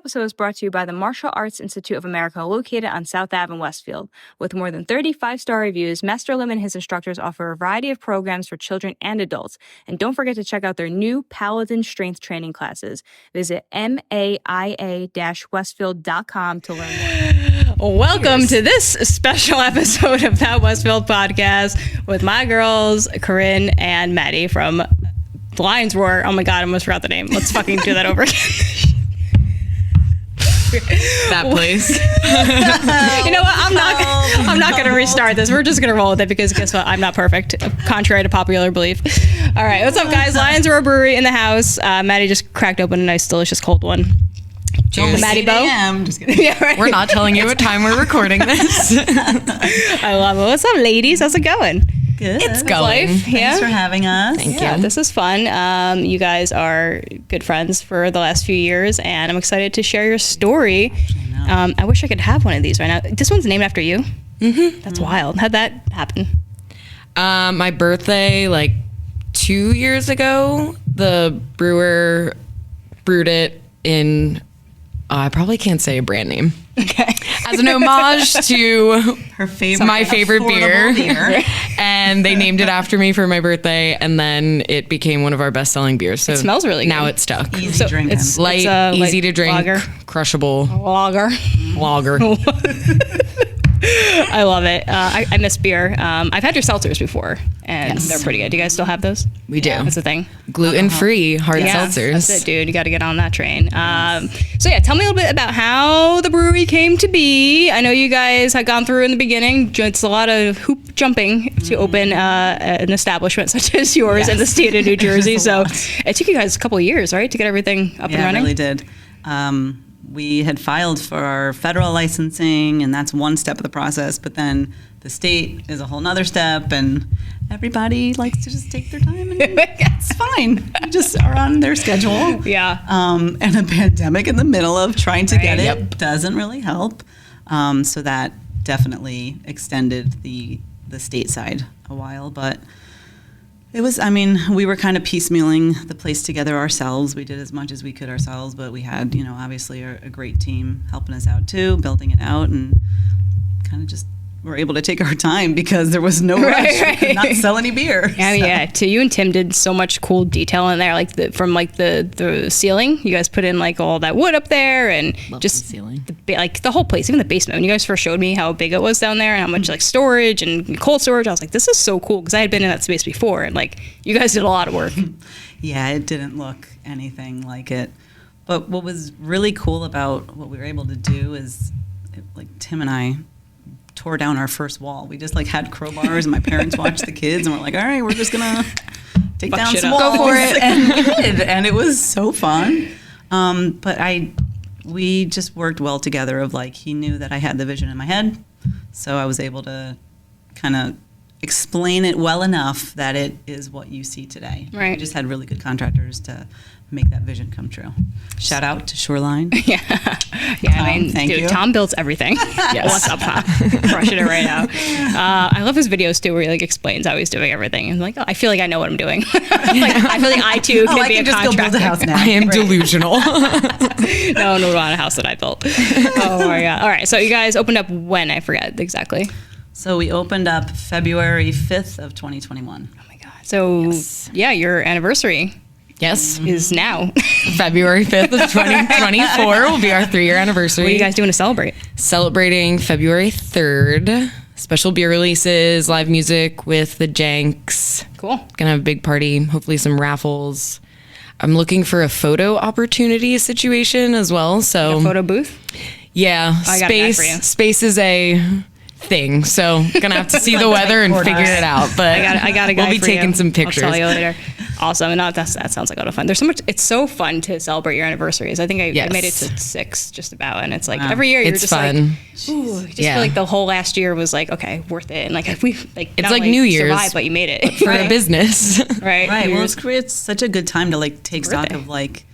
episode is brought to you by the Martial Arts Institute of America, located on South Ave in Westfield. With more than 35-star reviews, Master Lim and his instructors offer a variety of programs for children and adults. And don't forget to check out their new Paladin Strength Training classes. Visit maia-westfield.com to learn more. Welcome to this special episode of That Westfield Podcast with my girls, Corinne and Maddie from Lions Roar. Oh my God, I almost forgot the name. Let's fucking do that over again. That place. You know what? I'm not going to restart this. We're just going to roll with it because guess what? I'm not perfect, contrary to popular belief. All right. What's up, guys? Lions Roar Brewery in the house. Maddie just cracked open a nice, delicious cold one. Cheers. Maddie Bow. I'm just kidding. Yeah, right. We're not telling you what time we're recording this. I love it. What's up, ladies? How's it going? Good. It's going. Life. Thanks Yeah. for having us. Thank Yeah, you. this is fun. You guys are good friends for the last few years, and I'm excited to share your story. I wish I could have one of these right now. This one's named after you. Mm-hmm. That's wild. How'd that happen? My birthday, like 2 years ago, the brewer brewed it in, I probably can't say a brand name. Okay. As an homage to Her favorite, my favorite beer. beer. And they named it after me for my birthday, and then it became one of our best-selling beers. So It smells really now good. it's stuck. Easy drinking. It's Light, easy to drink, lager. crushable, Lager. lager. I love it. I miss beer. I've had your seltzers before, and they're pretty good. Do you guys still have those? We do. That's the thing. Gluten-free hard seltzers. That's it, dude. You got to get on that train. So yeah, tell me a little bit about how the brewery came to be. I know you guys had gone through in the beginning. It's a lot of hoop jumping to open an establishment such as yours in the state of New Jersey. So it took you guys a couple of years, right, to get everything up and Yeah, it running? really did. We had filed for our federal licensing, and that's one step of the process. But then the state is a whole nother step, and everybody likes to just take their time, and it's fine. We just are on their schedule. Yeah. And a pandemic in the middle of trying to get it Yep. doesn't really help. So that definitely extended the state side a while, but it was, we were kind of piecemealing the place together ourselves. We did as much as we could ourselves, but we had, obviously a great team helping us out too, building it out, and kind of just were able to take our time because there was no rush. We could not sell any beer. Yeah, yeah. So you and Tim did so much cool detail in there, like from the ceiling. You guys put in like all that wood up there, and Love just the ceiling. like the whole place, even the basement. When you guys first showed me how big it was down there and how much like storage and cold storage, I was like, this is so cool because I had been in that space before, and like you guys did a lot of work. Yeah, it didn't look anything like it. But what was really cool about what we were able to do is, like Tim and I tore down our first wall. We just like had crowbars, and my parents watched the kids, and we're like, all right, we're just gonna take down shit some up. walls. Go for it. And we did, and it was so fun. But we just worked well together. Of like, he knew that I had the vision in my head, so I was able to kind of explain it well enough that it is what you see today. Right. We just had really good contractors to make that vision come true. Shout out to Shoreline. Yeah, Tom, thank you. Tom builds everything. Yes. What's up, Tom? Crushing it right now. I love his videos too, where he like explains how he's doing everything. And like, oh, I feel like I know what I'm doing. Like, I feel like I too can I be can a just go build contractor. a house now. I am delusional. No, not a house that I built. Oh my God. All right. So you guys opened up when? I forget exactly. So we opened up February 5th of 2021. Oh my God. So yeah, your anniversary Yes. is now. February 5th of 2024 will be our 3-year anniversary. What are you guys doing to celebrate? Celebrating February 3rd. Special beer releases, live music with the Janks. Cool. Gonna have a big party, hopefully some raffles. I'm looking for a photo opportunity situation as well. So A photo booth? yeah, I got a guy for you. space is a thing. So gonna have to see the weather and figure it out. But I got a guy we'll be for taking you. some pictures. I'll tell you later. Awesome. And that sounds like a lot of fun. There's so much. It's so fun to celebrate your anniversaries. I think I Yes. made it to 6 just about, and it's like every year you're It's just fun. like, ooh, I just Yeah. feel like the whole last year was like, okay, worth it. And like if we like, It's not like New Year's, survived, but you made it for a business. right? Right. New Well, Year's. it's such a good time to like take stock Birthday. of like,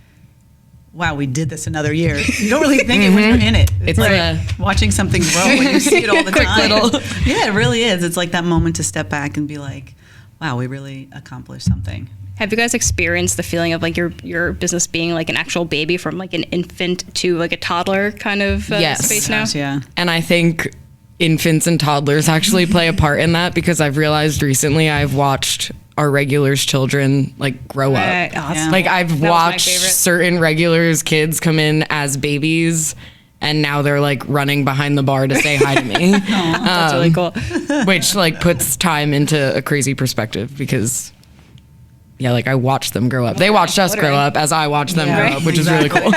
wow, we did this another year. You don't really think it when you're in it. It's like a- watching something grow when you see it all the Quick time. little- Yeah, it really is. It's like that moment to step back and be like, wow, we really accomplished something. Have you guys experienced the feeling of like your business being like an actual baby from like an infant to like a toddler kind of space now? Gosh, yeah. And I think infants and toddlers actually play a part in that, because I've realized recently I've watched our regulars' children like grow up. Awesome. Yeah. Like I've was my watched favorite. certain regulars' kids come in as babies, and now they're like running behind the bar to say hi to me. That's really cool. Which like puts time into a crazy perspective, because yeah, like I watched them grow up. They watched us grow up as I watched them grow up, which is really cool.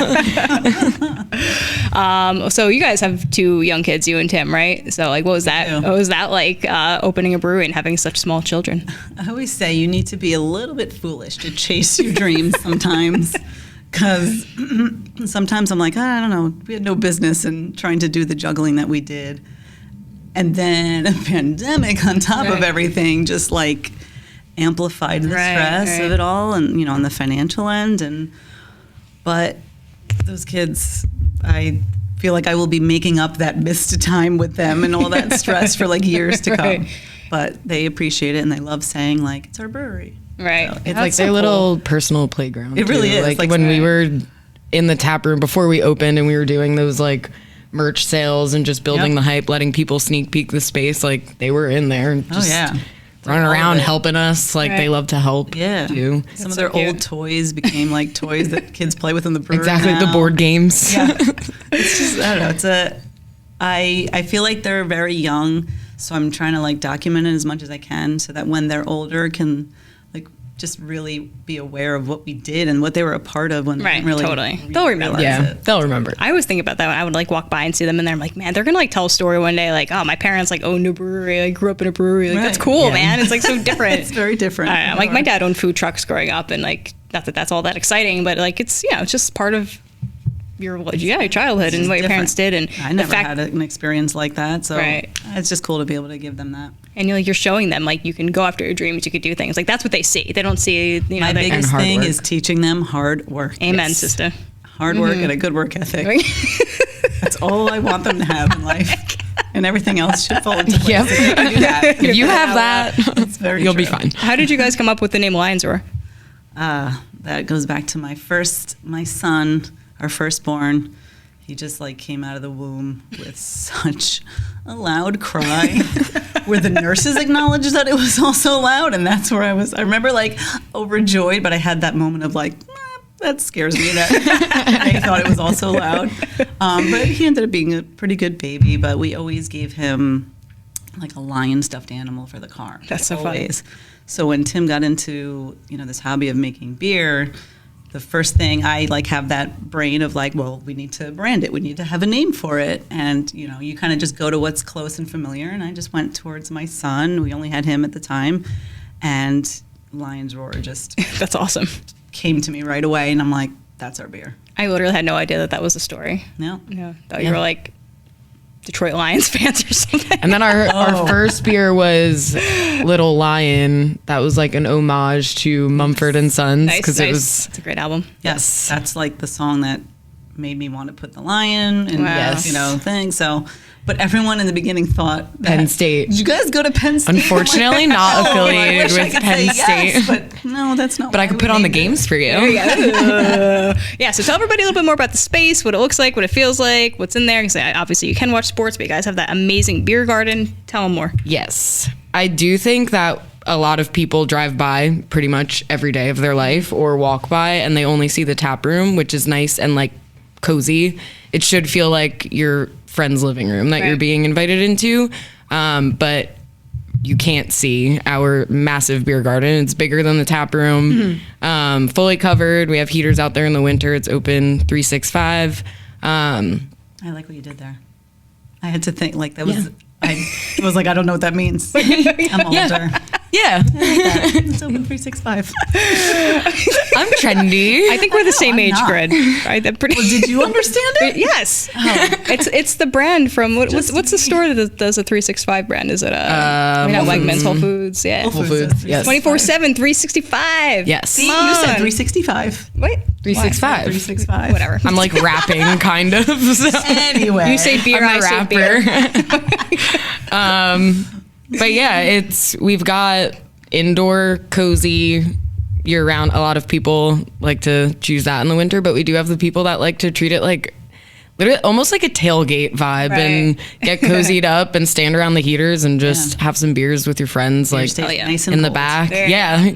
So you guys have 2 young kids, you and Tim, right? So like, what was that? do. What was that like, opening a brewery and having such small children? I always say you need to be a little bit foolish to chase your dreams sometimes. Because sometimes I'm like, I don't know, we had no business in trying to do the juggling that we did. And then a pandemic on top of everything just like amplified the stress of it all, and on the financial end. But those kids, I feel like I will be making up that missed time with them and all that stress for like years to come. Right. But they appreciate it, and they love saying like, it's our brewery. Right. It's like their little personal playground. It really is. Like when we were in the tap room before we opened, and we were doing those like merch sales and just building the hype, letting people sneak peek the space, like they were in there and just running around helping us. Like they love to help too. Some of their old toys became like toys that kids play with in the brewery. Exactly, now. the board games. Yeah. It's just, I don't know. I feel like they're very young, so I'm trying to like document it as much as I can, so that when they're older can like just really be aware of what we did and what they were a part of when they didn't really They'll remember. Yeah, they'll remember. I always think about that when I would like walk by and see them in there. I'm like, man, they're gonna like tell a story one day, like, oh, my parents like owned a brewery, I grew up in a brewery. Like that's cool, man. It's like so different. It's very different. I don't know, like my dad owned food trucks growing up, and like not that that's all that exciting, but like it's it's just part of your childhood and what your parents did. And I never had an experience like that, so it's just cool to be able to give them that. And you're showing them like you can go after your dreams, you could do things. Like that's what they see. They don't see my biggest thing is teaching them hard work. Amen, sister. Hard work and a good work ethic. That's all I want them to have in life. And everything else should fall into place. Yep. If you have that, you'll be fine. How did you guys come up with the name Lions Roar? That goes back to my son, our firstborn. He just like came out of the womb with such a loud cry where the nurses acknowledged that it was also loud, and that's where I remember like overjoyed, but I had that moment of like, that scares me that they thought it was also loud. But he ended up being a pretty good baby, but we always gave him like a lion stuffed animal for the car. That's so funny. So when Tim got into, this hobby of making beer, the first thing I like have that brain of like, well, we need to brand it. We need to have a name for it. And, you kind of just go to what's close and familiar. And I just went towards my son. We only had him at the time. And Lion's Roar just that's awesome. Came to me right away. And I'm like, that's our beer. I literally had no idea that was the story. No. Thought you were like Detroit Lions fans or something. And then our first beer was Little Lion. That was like an homage to Mumford and Sons, because it's a great album. Yes, that's like the song that made me want to put the lion and thing. So, but everyone in the beginning thought that, Penn State. Did you guys go to Penn State? Unfortunately, not affiliated with Penn State. Yes, but no, that's not. But I could put on the games for you. Yeah, so tell everybody a little bit more about the space, what it looks like, what it feels like, what's in there. Because obviously you can watch sports, but you guys have that amazing beer garden. Tell them more. Yes, I do think that a lot of people drive by pretty much every day of their life or walk by, and they only see the tap room, which is nice and like cozy. It should feel like your friend's living room that you're being invited into, but you can't see our massive beer garden. It's bigger than the tap room, fully covered. We have heaters out there in the winter. It's open 365. I like what you did there. I had to think like that was. I was like, I don't know what that means. I'm older. Yeah. It's open 365. I'm trendy. I think we're the same age grid. Right? Well, did you understand it? Yes. It's the brand from what's the store that does a 365 brand? Is it Wegmans, Whole Foods? Yeah. Whole Foods. Yes. 24/7, 365. Yes. See, you said 365. Wait. 365. 365. Whatever. I'm like rapping, kind of. So. Anyway. You say beer, I'm a I rapper. say beer. But yeah, we've got indoor cozy year round. A lot of people like to choose that in the winter, but we do have the people that like to treat it like literally almost like a tailgate vibe and get cozied up and stand around the heaters and just have some beers with your friends, like nice and in the cold. back.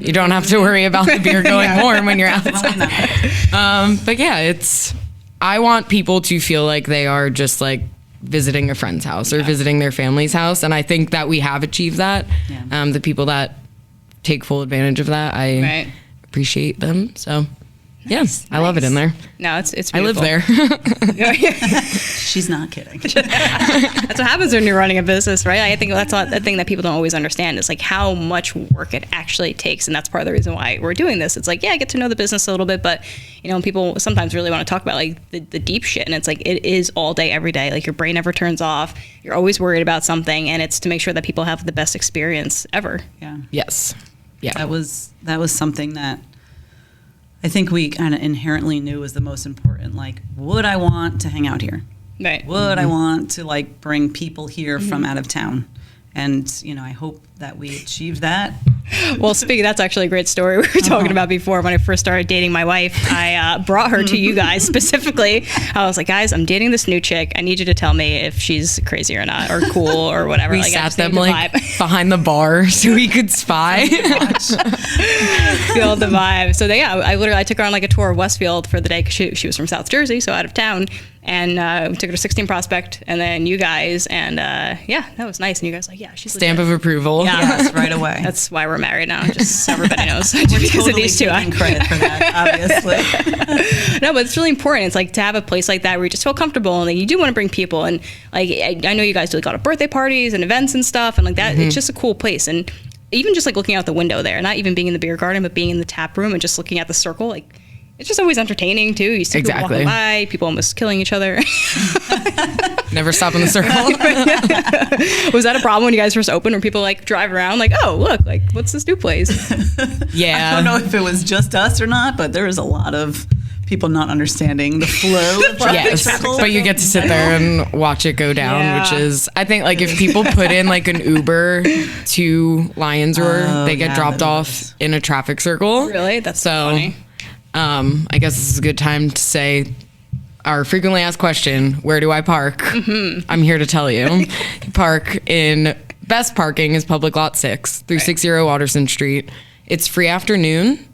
You don't have to worry about the beer going warm when you're outside. But yeah, I want people to feel like they are just like visiting a friend's house or visiting their family's house. And I think that we have achieved that. Yeah. The people that take full advantage of that, I appreciate them. So I love it in there. No, it's beautiful. I live there. She's not kidding. That's what happens when you're running a business, right? I think that's a thing that people don't always understand is like how much work it actually takes. And that's part of the reason why we're doing this. It's like, I get to know the business a little bit, but people sometimes really want to talk about like the deep shit. And it's like, it is all day, every day. Like your brain never turns off. You're always worried about something. And it's to make sure that people have the best experience ever. Yeah. Yes. Yeah. That was something that I think we kind of inherently knew was the most important. Like, would I want to hang out here? Right. Would I want to like bring people here from out of town? And, I hope that we achieved that. Well, that's actually a great story we were talking about before. When I first started dating my wife, I brought her to you guys specifically. I was like, guys, I'm dating this new chick. I need you to tell me if she's crazy or not, or cool or whatever. We like, sat them like behind the bar so we could spy. Feel the vibe. So I took her on like a tour of Westfield for the day because she was from South Jersey, so out of town. And we took her to 16 Prospect, and then you guys, and that was nice. And you guys she's stamp legit. of approval. Yeah, Yes, right away. That's why we're married now. Just so everybody knows because Totally of these two. taking credit for that, obviously. No, but it's really important. It's like to have a place like that where you just feel comfortable and like, you do want to bring people. And like I know you guys do like a lot of birthday parties and events and stuff, and like that. It's just a cool place. And even just like looking out the window there, not even being in the beer garden, but being in the tap room and just looking at the circle, like. It's just always entertaining too. You see people walking by, people almost killing each other. Never stop in the circle. Was that a problem when you guys first opened, where people like drive around like, oh look, like what's this new place? Yeah. I don't know if it was just us or not, but there was a lot of people not understanding the flow of yes, but you get to sit there and watch it go down, which is, I think, like if people put in like an Uber to Lions Roar, they get dropped off in a traffic circle. Really? That's so funny. I guess this is a good time to say our frequently asked question, where do I park? I'm here to tell you. Best parking is public lot 6, 360 Watterson Street. It's free afternoon.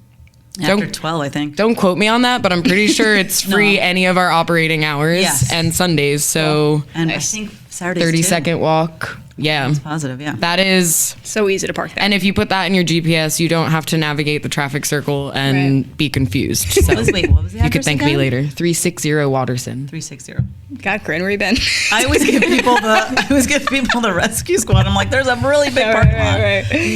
After 12, I think. Don't quote me on that, but I'm pretty sure it's free any of our operating hours and Sundays. So and I think Saturdays 30-second walk. Yeah. That's positive, yeah. That is so easy to park there. And if you put that in your GPS, you don't have to navigate the traffic circle and be confused. So what was the address you could thank me later. 360 Watterson. 360. God, Corinne, where you been? I always give people the rescue squad. I'm like, there's a really big parking lot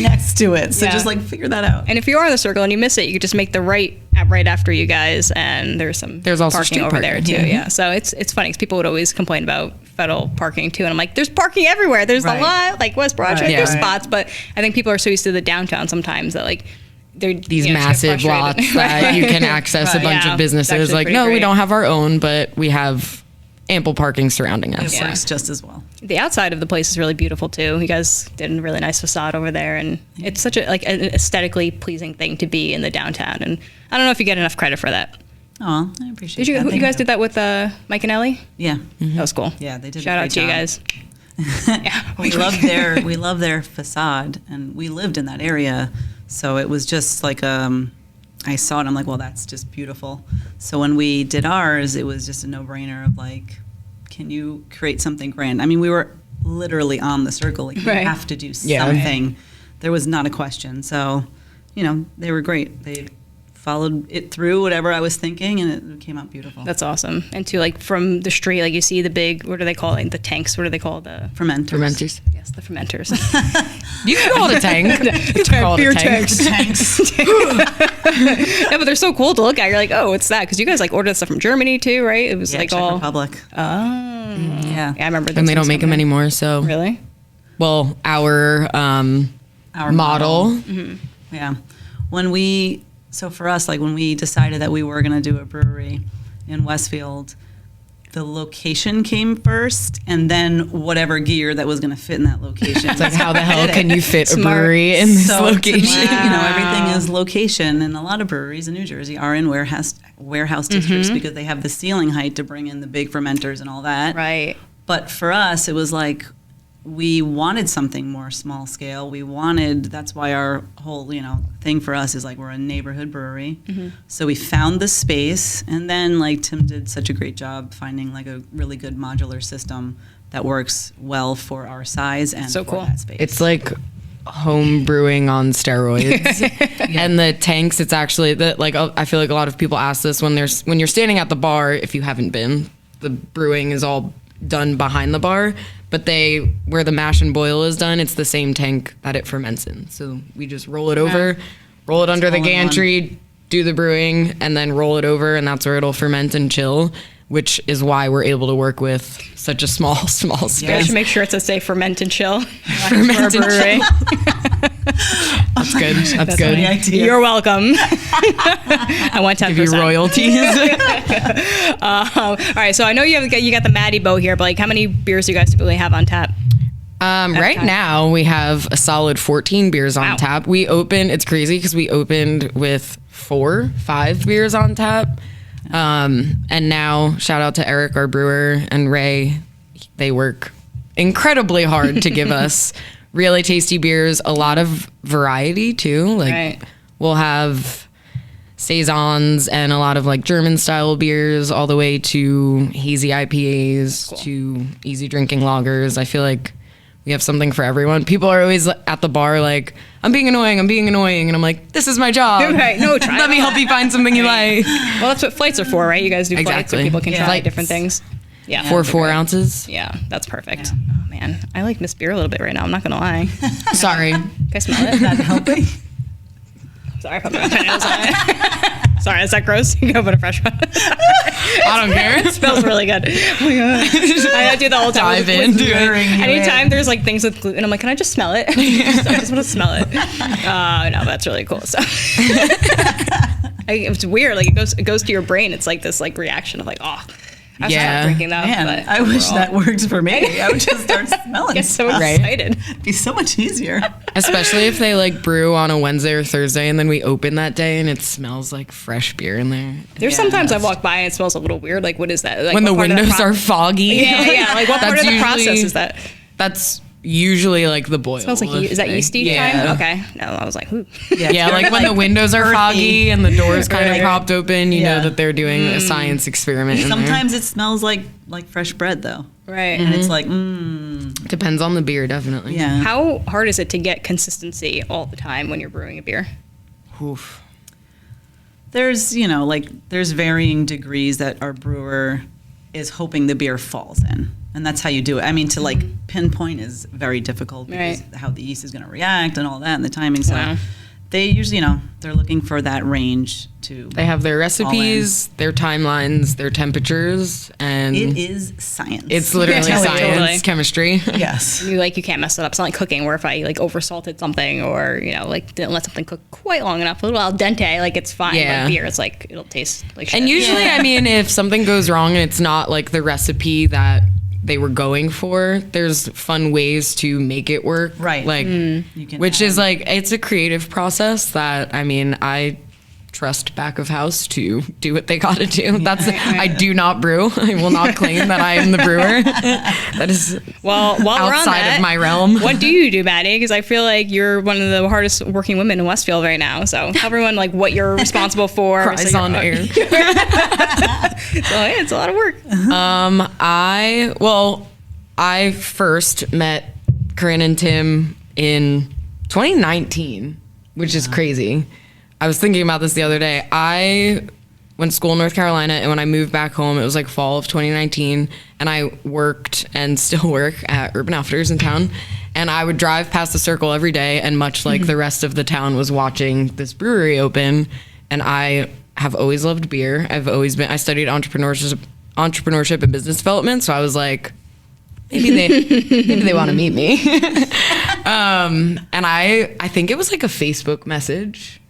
next to it. So just like figure that out. And if you are in the circle and you miss it, you could just make the right after you guys, and there's also parking over there too. Yeah. So it's funny because people would always complain about federal parking too, and I'm like, there's parking everywhere. There's a lot, like West Broadway, there's spots, but I think people are so used to the downtown sometimes that like they're these massive lots that you can access a bunch of businesses. Like, no, we don't have our own, but we have ample parking surrounding us. It works just as well. The outside of the place is really beautiful too. You guys did a really nice facade over there, and it's such an aesthetically pleasing thing to be in the downtown. And I don't know if you get enough credit for that. Oh, I appreciate that. Did you guys did that with Mike and Ellie? Yeah. That was cool. Yeah, they did. Shout out to you guys. we love their facade, and we lived in that area, so it was just like I saw it. I'm like, well, that's just beautiful. So when we did ours, it was just a no-brainer of like, can you create something grand? I mean, we were literally on the circle. Like, you have to do something. There was not a question. So, they were great. They followed it through, whatever I was thinking, and it came out beautiful. That's awesome. And to like from the street, like you see the big, what do they call it? The tanks. What are they called? The fermenters. Yes, the fermenters. You can call it a tank. Beer tanks. Yeah, but they're so cool to look at. You're like, oh, what's that? Because you guys like ordered stuff from Germany too, right? It was like Czech all Republic. Oh, yeah. I remember. And they don't make them anymore. So really, well, our model. Mm-hmm. Yeah, So for us, like when we decided that we were going to do a brewery in Westfield, the location came first, and then whatever gear that was going to fit in that location. It's like, how the hell can you fit a Smart. brewery in this So to location? me, everything is location, and a lot of breweries in New Jersey are in warehouse districts because they have the ceiling height to bring in the big fermenters and all that. Right. But for us, it was like we wanted something more small scale. That's why our whole, thing for us is like we're a neighborhood brewery. So we found the space, and then like Tim did such a great job finding like a really good modular system that works well for our size and So for cool. that space. It's like home brewing on steroids. And the tanks, it's actually I feel like a lot of people ask this when you're standing at the bar, if you haven't been, the brewing is all done behind the bar, but where the mash and boil is done, it's the same tank that it ferments in. So we just roll it over, roll it under the all in one. gantry, do the brewing, and then roll it over, and that's where it'll ferment and chill, which is why we're able to work with such a small space. I should make sure it says say ferment and chill. Ferment and brewery. That's good. That's good. the idea. You're welcome. I want 10%. Give you royalties. All right, so I know you got the Maddie boat here, but like, how many beers do you guys typically have on tap? Right time. now we have a solid 14 beers on Wow. tap. It's crazy because we opened with 5 beers on tap. And now shout out to Eric, our brewer, and Ray. They work incredibly hard to give us really tasty beers, a lot of variety too. Like Right. we'll have saisons and a lot of like German style beers, all the way to hazy IPAs to easy drinking lagers. I feel like we have something for everyone. People are always at the bar like, I'm being annoying. And I'm like, this is my job. Right, no, try Let me it. help you find something you like. Well, that's what flights are for, right? You guys do flights so Exactly. people can try Flights. different things. Yeah. For 4 ounces. Yeah, that's perfect. Oh, man. I like miss beer a little bit right now. I'm not going to lie. Sorry. Can I smell it? Not helping. Sorry if I'm my nails on it. Sorry, is that gross? You can open a fresh one. I don't care. It smells really good. Oh my God. I do the whole time. Dive into it. Anytime there's like things with gluten, I'm like, can I just smell it? I just want to smell it. No, that's really cool. So it's weird. Like it goes to your brain. It's like this like reaction of like, oh, I should stop drinking that. Man, but I wish overall, that worked for me. I would just start smelling get so stuff. excited. It'd be so much easier. Especially if they like brew on a Wednesday or Thursday and then we open that day and it smells like fresh beer in there. There's sometimes I walk by and it smells a little weird. Like, what is that? Like, When the what part of windows the are foggy. Yeah. Like, what part of the process usually- is that? That's usually like the boil. Smells like is that yeasty Yeah. time? Okay. No, I was like, ooh. Yeah, like when the windows are earthy. foggy and the doors kind of Right. propped open, you Yeah. know that they're doing a science experiment in there. Sometimes it smells like fresh bread though, Right. and it's like, Depends on the beer, definitely. yeah. How hard is it to get consistency all the time when you're brewing a beer? Oof. There's there's varying degrees that our brewer is hoping the beer falls in, and that's how you do it. I mean, to like pinpoint is very difficult because Right. how the yeast is going to react and all that, and the timing. So Wow. they usually, they're looking for that range to. They have their recipes, their timelines, their temperatures, and It is science. it's literally Yeah, science, totally. chemistry. Yes. You can't mess it up. It's not like cooking where if I like over salted something or like didn't let something cook quite long enough, a little al dente, like it's fine. Yeah. Like beer, it's like it'll taste like shit. And usually, I mean, if something goes wrong and it's not like the recipe that they were going for, there's fun ways to make it work. Right. Like, You can which add- is like, it's a creative process that, I mean, I trust back of house to do what they gotta do. I do not brew. I will not claim that I am the brewer. That is well, while we're on outside that, of my realm. What do you do, Maddie? Because I feel like you're one of the hardest working women in Westfield right now. So tell everyone like what you're responsible for. Cries So on air. So yeah, it's a lot of work. I first met Corinne and Tim in 2019, which is crazy. I was thinking about this the other day. I went to school in North Carolina, and when I moved back home, it was like fall of 2019, and I worked and still work at Urban Outfitters in town. And I would drive past the Circle every day, and much like the rest of the town was watching this brewery open. And I have always loved beer. I studied entrepreneurship and business development, so I was like, maybe they want to meet me. And I think it was like a Facebook message.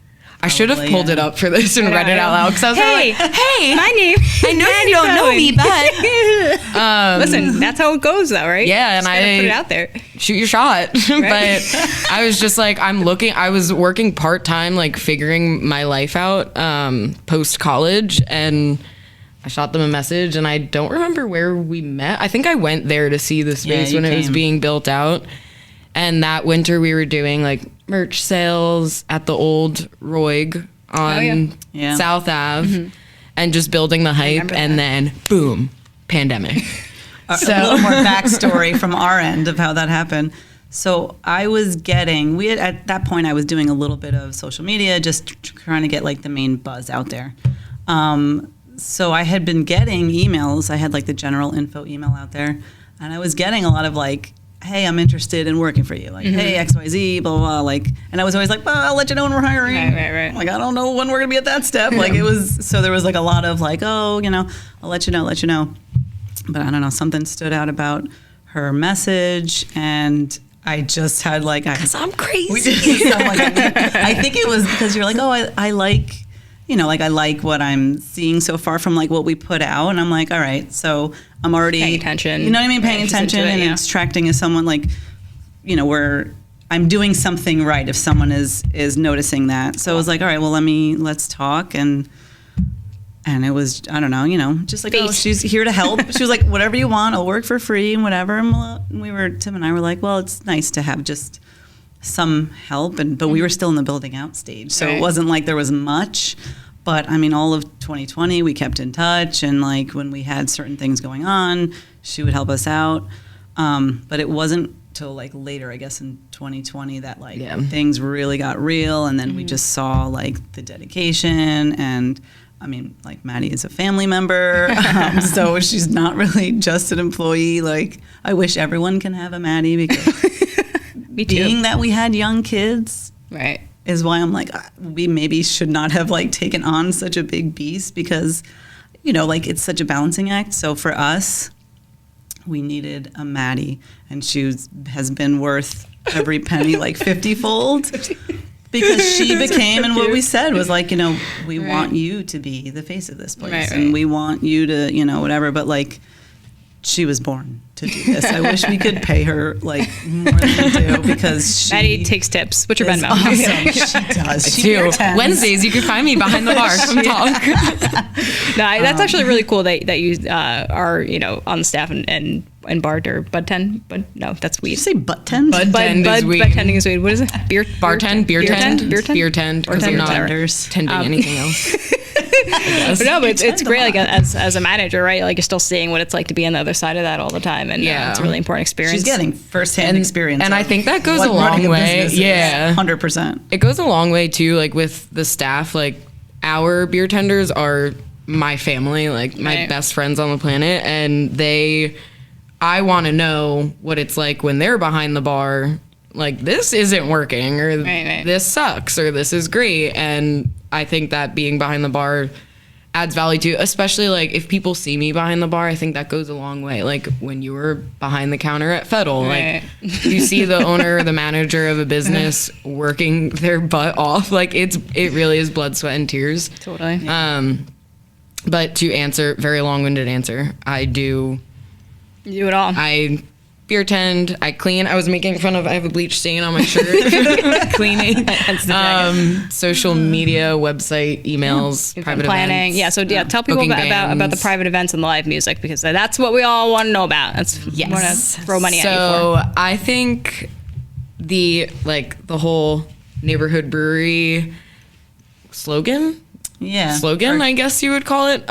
I should have pulled it up for this and read it out loud because I was Hey, like, hey, my name. I know you don't know me, but Listen, that's how it goes, though, right? Yeah, Just and gotta I put it out there. shoot your shot. But I was just like, I was working part-time, like figuring my life out post college, and I shot them a message, and I don't remember where we met. I think I went there to see the space when it was being built out. And that winter we were doing like merch sales at the old Roig on South Ave and just building the hype, and then boom, pandemic. A little more backstory from our end of how that happened. So I was at that point I was doing a little bit of social media, just trying to get like the main buzz out there. So I had been getting emails. I had like the general info email out there, and I was getting a lot of like, hey, I'm interested in working for you. Like, hey, XYZ, blah, blah, blah. Like, and I was always like, well, I'll let you know when we're hiring. Right. Like, I don't know when we're going to be at that step. Like, so there was like a lot of like, oh, I'll let you know. But I don't know, something stood out about her message, and I just had like, Because I'm crazy. I think it was because you're like, oh, I like, I like what I'm seeing so far from like what we put out. And I'm like, all right, so I'm already paying attention. You know what I mean? Paying attention and extracting as someone like, where I'm doing something right if someone is noticing that. So I was like, all right, well, let's talk. And it was, I don't know, just like, oh, she's here to help. She was like, whatever you want, I'll work for free and whatever. And Tim and I were like, well, it's nice to have just some help, but we were still in the building out stage, so it wasn't like there was much. But I mean, all of 2020 we kept in touch, and like when we had certain things going on, she would help us out. But it wasn't till like later, I guess, in 2020 that like things really got real, and then we just saw like the dedication. And I mean, like Maddie is a family member, so she's not really just an employee. Like, I wish everyone can have a Maddie, because being that we had young kids, right, is why I'm like, we maybe should not have like taken on such a big beast, because like it's such a balancing act. So for us, we needed a Maddie, and she has been worth every penny, like 50-fold, because she became, and what we said was like, we want you to be the face of this place, and we want you to, whatever. But like, she was born to do this. I wish we could pay her like more than we do, because Maddie takes tips. What's your Ben Mouth? Awesome. She does. She do. Wednesdays, you can find me behind the bar. Come talk. No, that's actually really cool that you are on the staff and bard or bud tend. But no, that's weed. Did you say butt tend? Bud tend is weed. Bud tending is weed. What is it? Beer tend, because we're not tending anything else. But no, but it's great, like as a manager, right? Like, you're still seeing what it's like to be on the other side of that all the time, and it's a really important experience. She's getting firsthand experience, and I think that goes a long way. 100%. It goes a long way too. Like with the staff, like our beer tenders are my family, like my best friends on the planet, and I want to know what it's like when they're behind the bar. Like, this isn't working, or this sucks, or this is great. And I think that being behind the bar adds value to, especially like if people see me behind the bar, I think that goes a long way. Like when you were behind the counter at Fettle, like you see the owner or the manager of a business working their butt off. Like it really is blood, sweat, and tears. Totally. But to answer, very long-winded answer, I do. You do it all. I beer tend, I clean. I was making fun of, I have a bleach stain on my shirt. Cleaning. Social media, website, emails, private planning. events. Tell people about the private events and the live music, because that's what we all want to know about. That's want to throw money at you for. So I think the whole neighborhood brewery slogan, I guess you would call it.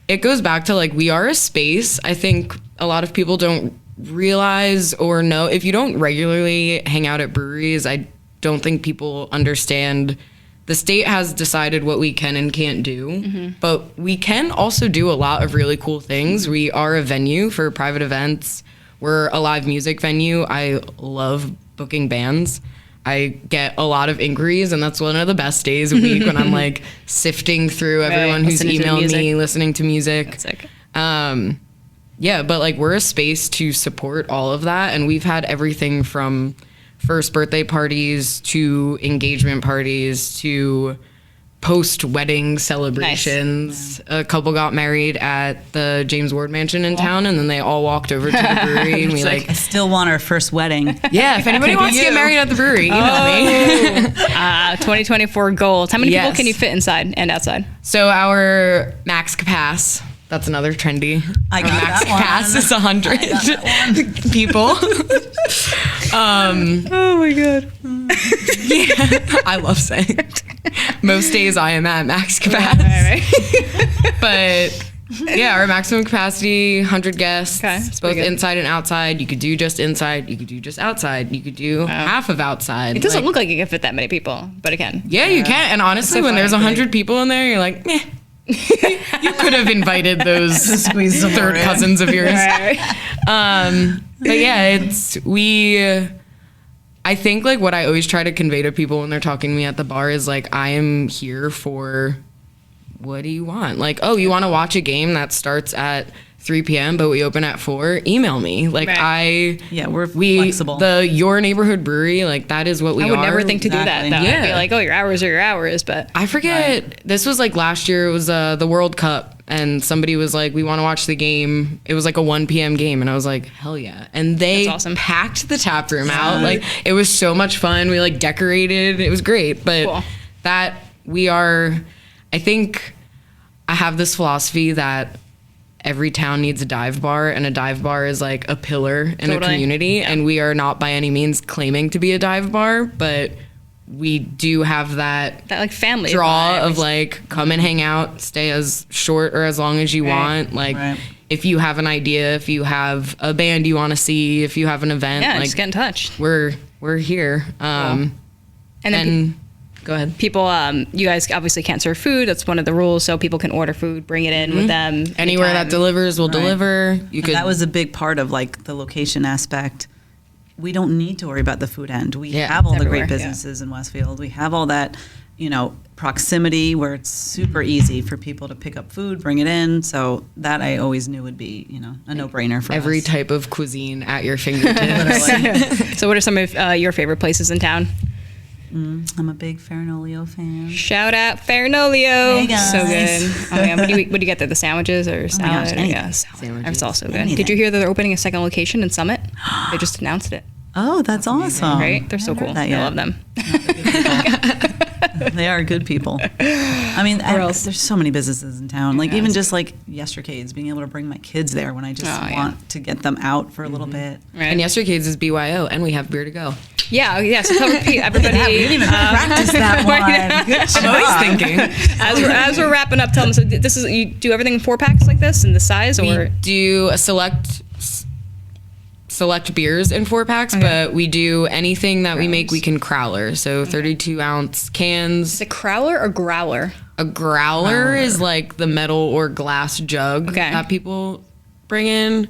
It goes back to like, we are a space. I think a lot of people don't realize or know, if you don't regularly hang out at breweries, I don't think people understand the state has decided what we can and can't do, but we can also do a lot of really cool things. We are a venue for private events. We're a live music venue. I love booking bands. I get a lot of inquiries, and that's one of the best days a week when I'm like sifting through everyone who's emailed me, listening to music. That's sick. But like, we're a space to support all of that, and we've had everything from first birthday parties to engagement parties to post-wedding celebrations. A couple got married at the James Ward Mansion in town, and then they all walked over to the brewery, and we I still want our first wedding. yeah, if anybody wants to get married at the brewery, email me. 2024 goals. How many people Yes. can you fit inside and outside? So our max capacity, that's another trendy. I Our got max that one. capacity is 100 people. Oh my god. Yeah, I love saying it. Most days I am at max capacity. Right. But yeah, our maximum capacity, 100 guests, Okay, that's both pretty good. inside and outside. You could do just inside. You could do just outside. You could do half of outside. It doesn't look like it can fit that many people, but it can. Yeah, you can. And honestly, so when there's funny. 100 people in there, you're like, meh. You could have invited those Squeeze some more third in. cousins of yours. Right. But yeah, I think like what I always try to convey to people when they're talking to me at the bar is like, I am here for, what do you want? Like, oh, you want to watch a game that starts at 3 p.m. but we open at 4? Email me. Like Right. We're flexible. Your neighborhood brewery, like that is what we are. I would never think to do that, Exactly. though. I'd be Yeah. like, oh, your hours are your hours, but I forget. This was like last year. It was the World Cup, and somebody was like, "We want to watch the game." It was like a 1 p.m. game, and I was like, "Hell yeah!" And they That's awesome. packed the tap room out. Like it was so much fun. We like decorated. It was great. But Cool. that we are, I think, I have this philosophy that every town needs a dive bar, and a dive bar is like a pillar in a Totally. community. And we are not by any means claiming to be a dive bar, but we do have that that like family draw vibe. of like come and hang out, stay as short or as long as you Right. want. Like Right. if you have an idea, if you have a band you want to see, if you have an event, yeah, like just get in touch. we're here. And then And go ahead. people, you guys obviously can't serve food. That's one of the rules. So people can order food, bring it in with them. Anywhere that anytime. delivers will Right. deliver. You And could that was a big part of like the location aspect. We don't need to worry about the food end. We Yeah. have all the Everywhere, great yeah. businesses in Westfield. We have all that, proximity where it's super easy for people to pick up food, bring it in. So that I always knew would be, a no-brainer for every us. type of cuisine at your fingertips. Literally. So what are some of your favorite places in town? I'm a big Farinolio fan. Shout out Farinolio. Hey, guys. So good. Oh yeah. What do you get there? The sandwiches or salad? gosh, Or- anything. yeah, salad. Sandwiches. That's also good. Anything. Did you hear that they're opening a second location in Summit? They just announced it. Oh, that's awesome. Right? They're so I haven't cool. heard that I yet. love them. They are good people. I mean, else? there's so many businesses in town. Like even just like Yestercades, being able to bring my kids there when I just Oh, yeah. want to get them out for a little bit. Right. And yesterday's is BYO, and we have beer to go. Yeah. So tell everybody. Yeah, we didn't even practice that one. Good job. I'm always thinking. As we're wrapping up, tell them. So this is you do everything in 4-packs like this in the size, We or do a select beers in 4-packs, but we do anything that we make, we can crowler. So 32-ounce cans. is it crowler or growler? A growler is like the metal or glass jug Okay. that people bring in.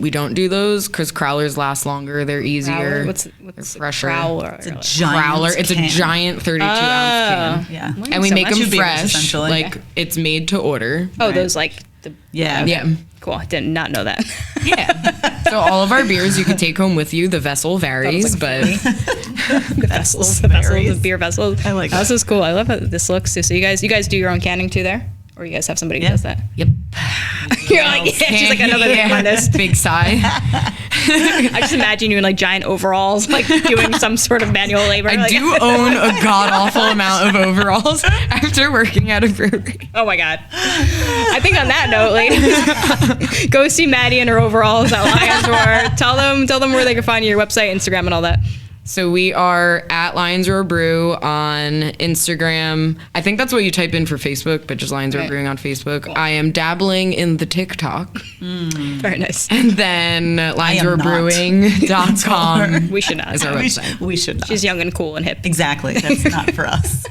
We don't do those because crowlers last longer. They're easier. Growler? What's they're fresher. growler? It's a giant Growler. It's a can. giant 32-ounce can. Yeah. And we make much. them Two beers, fresh. essentially. Like it's made to order. Oh, those like the Yeah. Yeah. cool. I did not know that. Yeah. So all of our beers you can take home with you. The vessel varies, but the vessels, the beer vessels. I like This is cool. I love how this looks. So you guys do your own canning too there, or you guys have somebody who Yeah. does that? yep. You're like, yeah, she's like another thing on this. Big sigh. I just imagine you in like giant overalls, like doing some sort of manual labor. I like, do own a god awful amount of overalls after working at a brewery. Oh my god! I think on that note, ladies, go see Maddie in her overalls at Lions Roar. Tell them where they can find your website, Instagram, and all that. So we are at Lions Roar Brew on Instagram. I think that's what you type in for Facebook, but just Lions Roar Right. Brewing on Facebook. I am dabbling in the TikTok. Very nice. And then lionsroarbrewing.com We should not. is our website. We should not. She's young and cool and hip. Exactly. That's not for us.